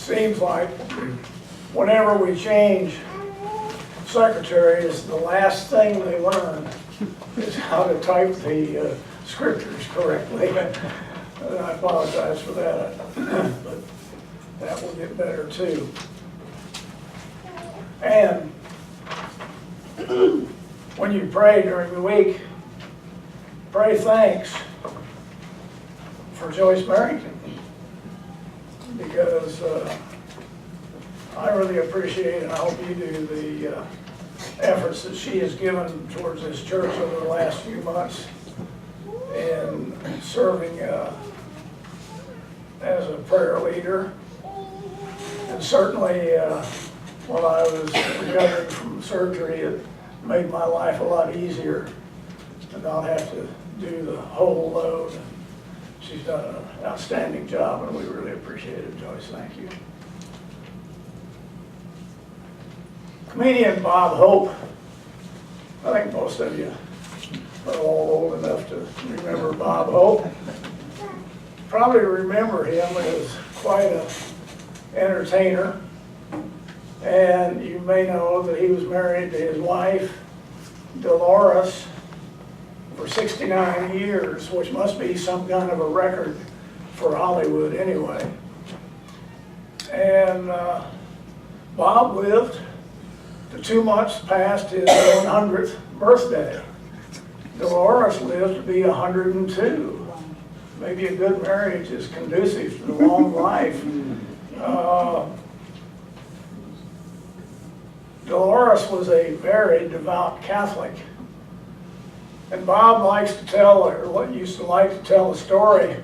seems like whenever we change secretaries, the last thing they learn is how to type the scriptures correctly. And I apologize for that, but that will get better too. And when you pray during the week, pray thanks for Joyce Barrington, because I really appreciate, and I hope you do, the efforts that she has given towards this church over the last few months in serving as a prayer leader. And certainly while I was recovering from surgery, it made my life a lot easier to not have to do the whole load. She's done an outstanding job, and we really appreciate it, Joyce. Thank you. Comedian Bob Hope. I think most of you are all old enough to remember Bob Hope. Probably remember him as quite an entertainer. And you may know that he was married to his wife, Dolores, for 69 years, which must be some kind of a record for Hollywood anyway. And Bob lived to 2 months past his 100th birthday. Dolores lived to be 102. Maybe a good marriage is conducive to long life. Dolores was a very devout Catholic. And Bob likes to tell, or used to like to tell a story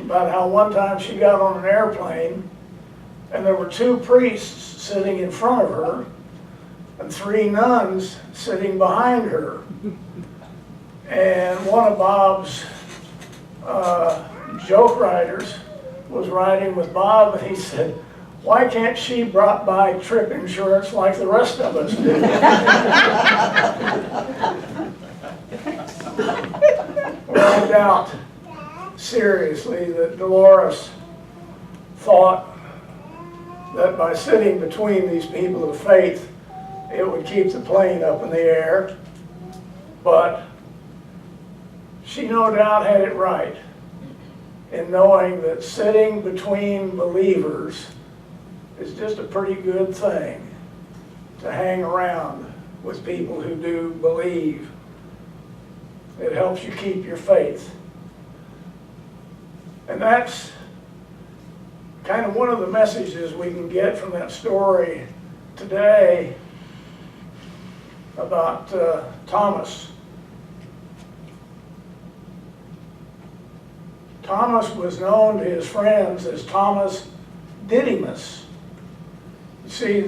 about how one time she got on an airplane and there were 2 priests sitting in front of her and 3 nuns sitting behind her. And one of Bob's joke writers was riding with Bob, and he said, "Why can't she buy trip insurance like the rest of us do?" Well, I doubt seriously that Dolores thought that by sitting between these people of faith, it would keep the plane up in the air. But she no doubt had it right in knowing that sitting between believers is just a pretty good thing to hang around with people who do believe. It helps you keep your faith. And that's kind of one of the messages we can get from that story today about Thomas. Thomas was known to his friends as Thomas Didymus. You see,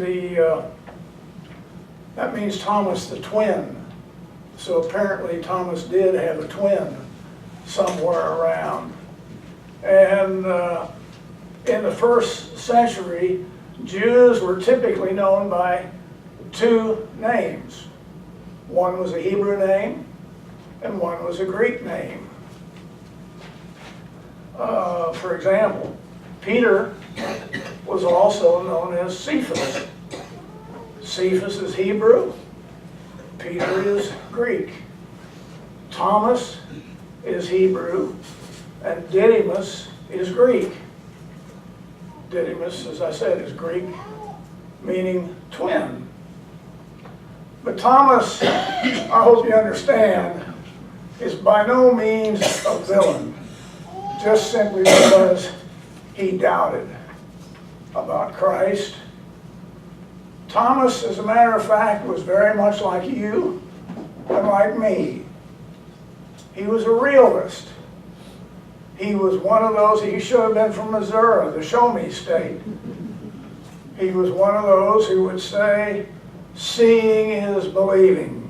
that means Thomas the twin. So apparently Thomas did have a twin somewhere around. And in the first century, Jews were typically known by 2 names. One was a Hebrew name, and one was a Greek name. For example, Peter was also known as Cephas. Cephas is Hebrew, Peter is Greek. Thomas is Hebrew, and Didymus is Greek. Didymus, as I said, is Greek, meaning twin. But Thomas, I hope you understand, is by no means a villain, just simply because he doubted about Christ. Thomas, as a matter of fact, was very much like you and like me. He was a realist. He was one of those, he should have been from Missouri, the show me state. He was one of those who would say, seeing is believing.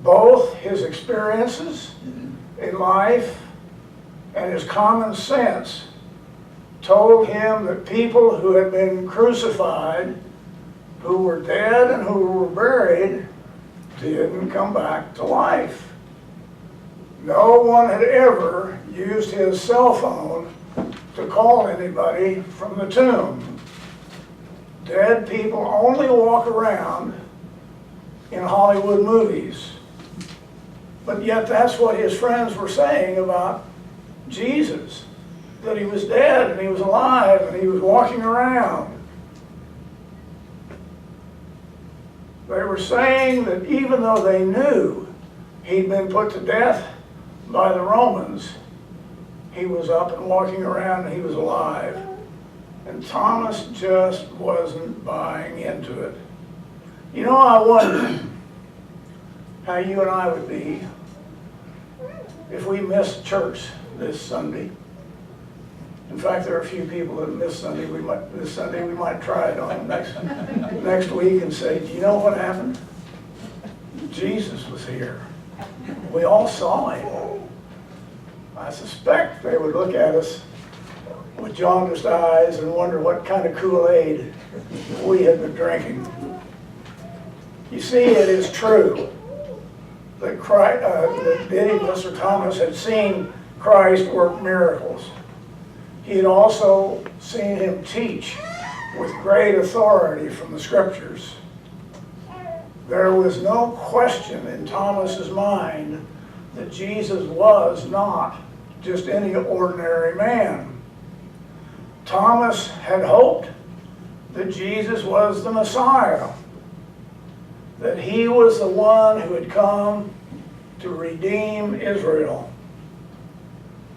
Both his experiences in life and his common sense told him that people who had been crucified, who were dead and who were buried, didn't come back to life. No one had ever used his cell phone to call anybody from the tomb. Dead people only walk around in Hollywood movies. But yet that's what his friends were saying about Jesus, that he was dead and he was alive and he was walking around. They were saying that even though they knew he'd been put to death by the Romans, he was up and walking around and he was alive. And Thomas just wasn't buying into it. You know, I wonder how you and I would be if we missed church this Sunday. In fact, there are a few people that missed Sunday. This Sunday we might try it on next week and say, do you know what happened? Jesus was here. We all saw him. I suspect they would look at us with jaundiced eyes and wonder what kind of Kool-Aid we had been drinking. You see, it is true that Mr. Thomas had seen Christ work miracles. He had also seen him teach with great authority from the Scriptures. There was no question in Thomas's mind that Jesus was not just any ordinary man. Thomas had hoped that Jesus was the Messiah, that he was the one who had come to redeem Israel.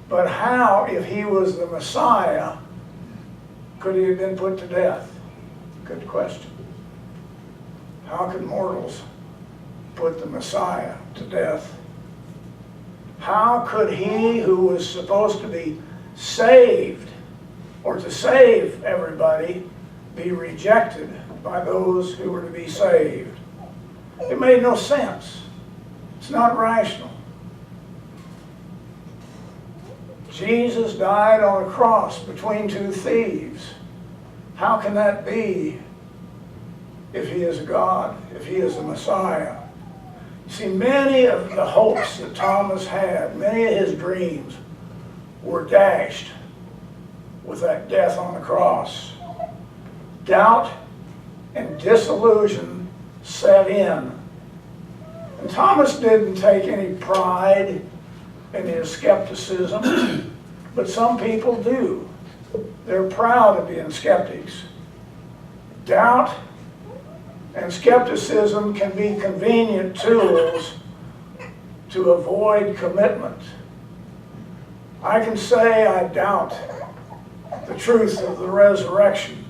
But how, if he was the Messiah, could he have been put to death? Good question. How could mortals put the Messiah to death? How could he who was supposed to be saved, or to save everybody, be rejected by those who were to be saved? It made no sense. It's not rational. Jesus died on a cross between two thieves. How can that be if he is God, if he is the Messiah? See, many of the hopes that Thomas had, many of his dreams, were dashed with that death on the cross. Doubt and disillusion set in. And Thomas didn't take any pride in his skepticism, but some people do. They're proud of being skeptics. Doubt and skepticism can be convenient tools to avoid commitment. I can say I doubt the truth of the resurrection,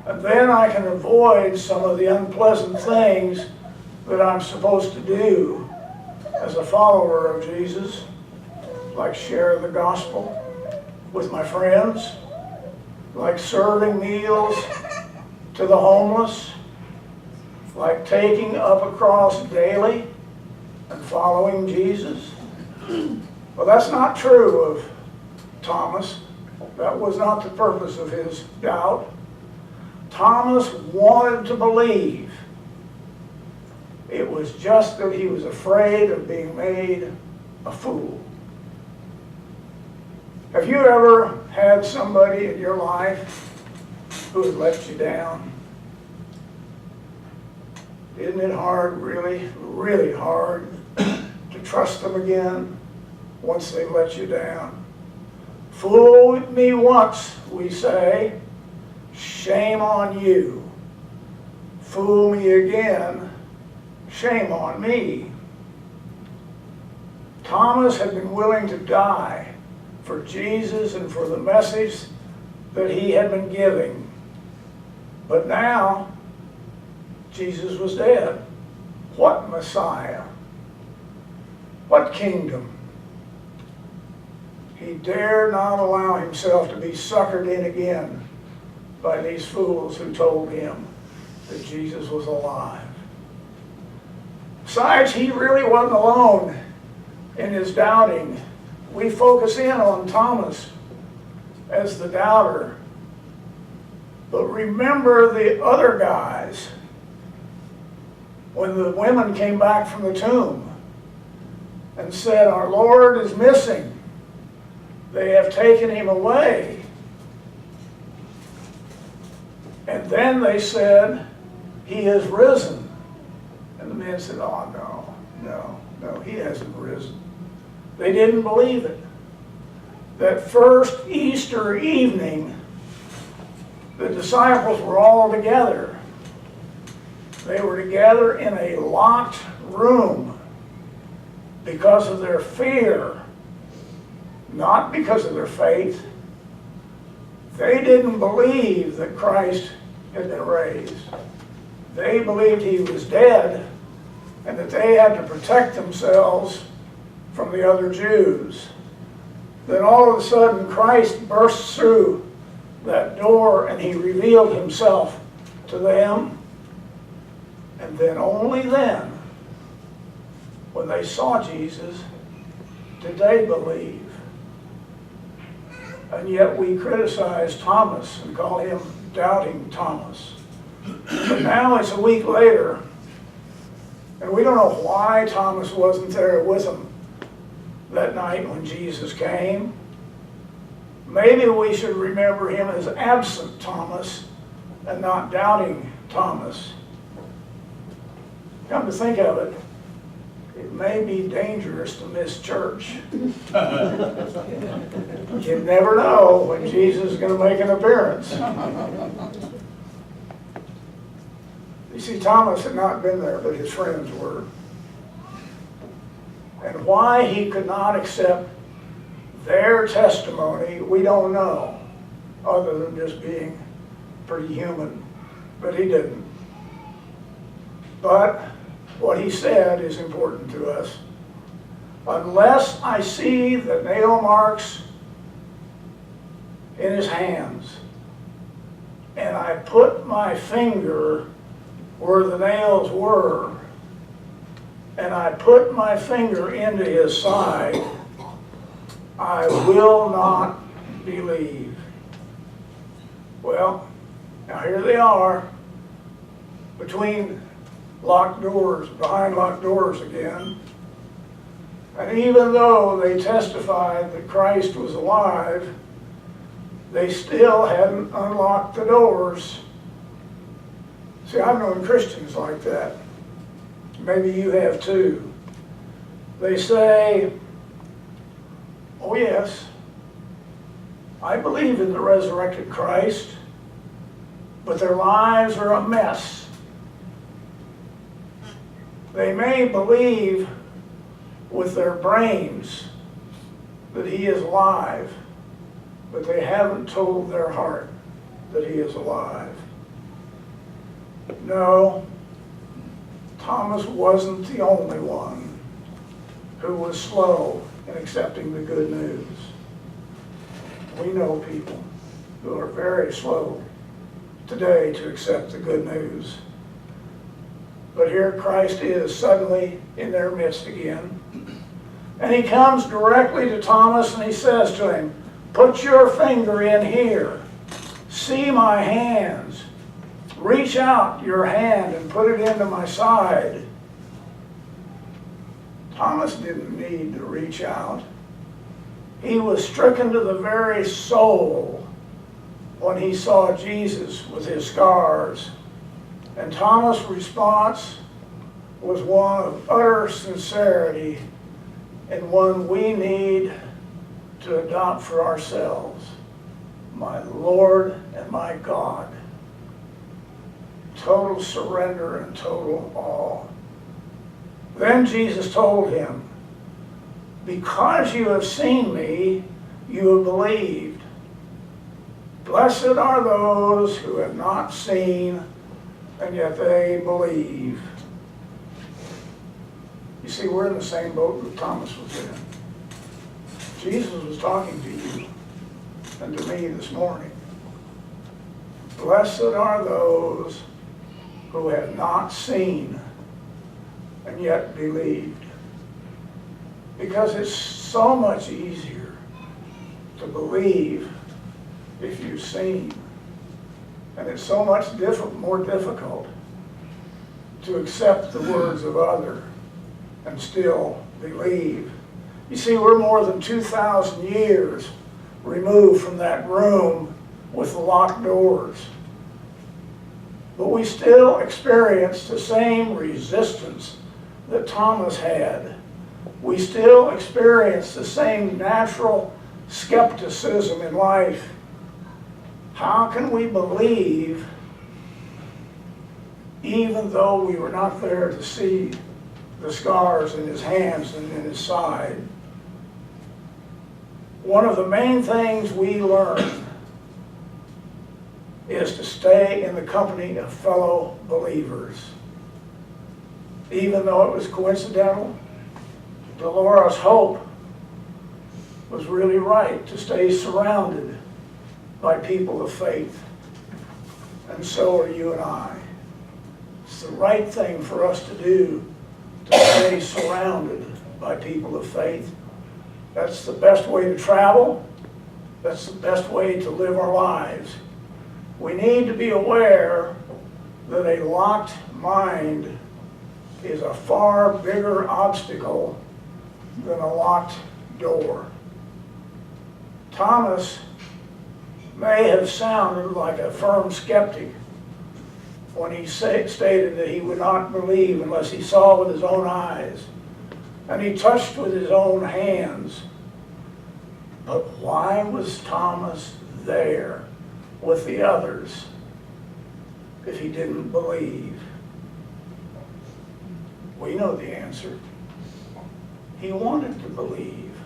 and then I can avoid some of the unpleasant things that I'm supposed to do as a follower of Jesus, like share the gospel with my friends, like serving meals to the homeless, like taking up a cross daily and following Jesus. Well, that's not true of Thomas. That was not the purpose of his doubt. Thomas wanted to believe. It was just that he was afraid of being made a fool. Have you ever had somebody in your life who has let you down? Isn't it hard, really, really hard to trust them again once they let you down? Fool me once, we say, shame on you. Fool me again, shame on me. Thomas had been willing to die for Jesus and for the message that he had been giving. But now, Jesus was dead. What Messiah? What kingdom? He dared not allow himself to be suckered in again by these fools who told him that Jesus was alive. Besides, he really wasn't alone in his doubting. We focus in on Thomas as the doubter. But remember the other guys. When the women came back from the tomb and said, "Our Lord is missing," They have taken him away. And then they said, he is risen. And the men said, oh, no, he hasn't risen. They didn't believe it. That first Easter evening, the disciples were all together. They were together in a locked room because of their fear, not because of their faith. They didn't believe that Christ had been raised. They believed he was dead and that they had to protect themselves from the other Jews. Then all of a sudden Christ bursts through that door and he revealed himself to them. And then only then, when they saw Jesus, did they believe. And yet we criticize Thomas and call him Doubting Thomas. But now it's a week later, and we don't know why Thomas wasn't there with them that night when Jesus came. Maybe we should remember him as absent Thomas and not Doubting Thomas. Come to think of it, it may be dangerous to miss church. You never know when Jesus is going to make an appearance. You see, Thomas had not been there, but his friends were. And why he could not accept their testimony, we don't know, other than just being pretty human. But he didn't. But what he said is important to us. Unless I see the nail marks in his hands, and I put my finger where the nails were, and I put my finger into his side, I will not believe. Well, now here they are, between locked doors, behind locked doors again. And even though they testified that Christ was alive, they still hadn't unlocked the doors. See, I've known Christians like that. Maybe you have too. They say, oh yes, I believe in the resurrected Christ, but their lives are a mess. They may believe with their brains that he is alive, but they haven't told their heart that he is alive. No, Thomas wasn't the only one who was slow in accepting the good news. We know people who are very slow today to accept the good news. But here Christ is suddenly in their midst again. And he comes directly to Thomas and he says to him, put your finger in here. See my hands. Reach out your hand and put it into my side. Thomas didn't need to reach out. He was stricken to the very soul when he saw Jesus with his scars. And Thomas' response was one of utter sincerity and one we need to adopt for ourselves. My Lord and my God. Total surrender and total awe. Then Jesus told him, because you have seen me, you have believed. Blessed are those who have not seen, and yet they believe. You see, we're in the same boat that Thomas was in. Jesus was talking to you and to me this morning. Blessed are those who have not seen and yet believed. Because it's so much easier to believe if you've seen. And it's so much more difficult to accept the words of others and still believe. You see, we're more than 2,000 years removed from that room with the locked doors. But we still experienced the same resistance that Thomas had. We still experience the same natural skepticism in life. How can we believe even though we were not there to see the scars in his hands and in his side? One of the main things we learn is to stay in the company of fellow believers. Even though it was coincidental, Dolores Hope was really right to stay surrounded by people of faith. And so are you and I. It's the right thing for us to do, to stay surrounded by people of faith. That's the best way to travel. That's the best way to live our lives. We need to be aware that a locked mind is a far bigger obstacle than a locked door. Thomas may have sounded like a firm skeptic when he stated that he would not believe unless he saw with his own eyes and he touched with his own hands. But why was Thomas there with the others if he didn't believe? We know the answer. He wanted to believe,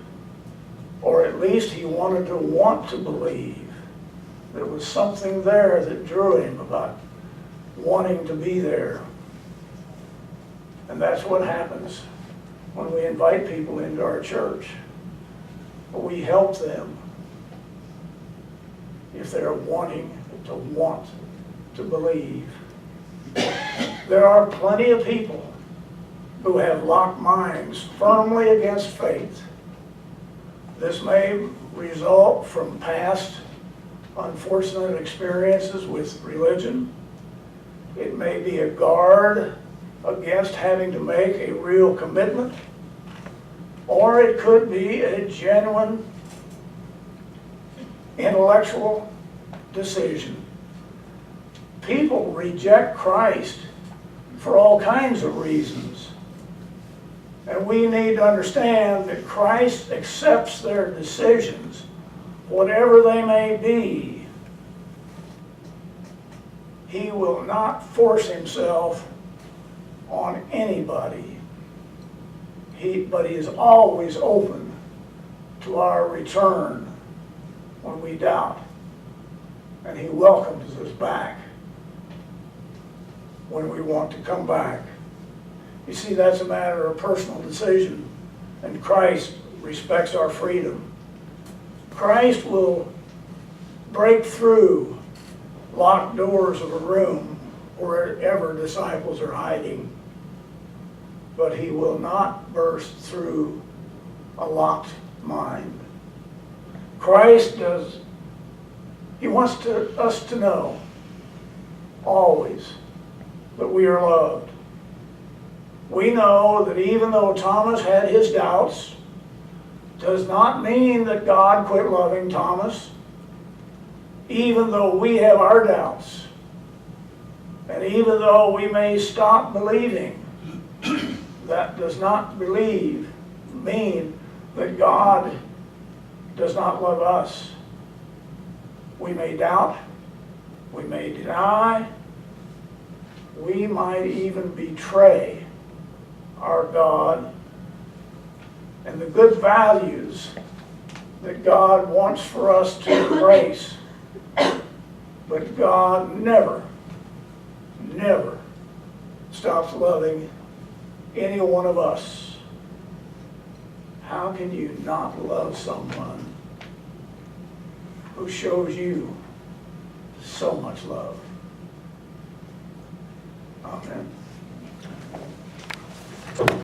or at least he wanted to want to believe. There was something there that drew him about wanting to be there. And that's what happens when we invite people into our church. We help them if they're wanting to believe. There are plenty of people who have locked minds firmly against faith. This may result from past unfortunate experiences with religion. It may be a guard against having to make a real commitment, or it could be a genuine intellectual decision. People reject Christ for all kinds of reasons. And we need to understand that Christ accepts their decisions, whatever they may be. He will not force himself on anybody. But he is always open to our return when we doubt. And he welcomes us back when we want to come back. You see, that's a matter of personal decision, and Christ respects our freedom. Christ will break through locked doors of a room wherever disciples are hiding, but he will not burst through a locked mind. Christ he wants us to know always that we are loved. We know that even though Thomas had his doubts, does not mean that God quit loving Thomas. Even though we have our doubts, and even though we may stop believing, that does not mean that God does not love us. We may doubt, we may deny, we might even betray our God and the good values that God wants for us to embrace. But God never stops loving any one of us. How can you not love someone who shows you so much love? Amen.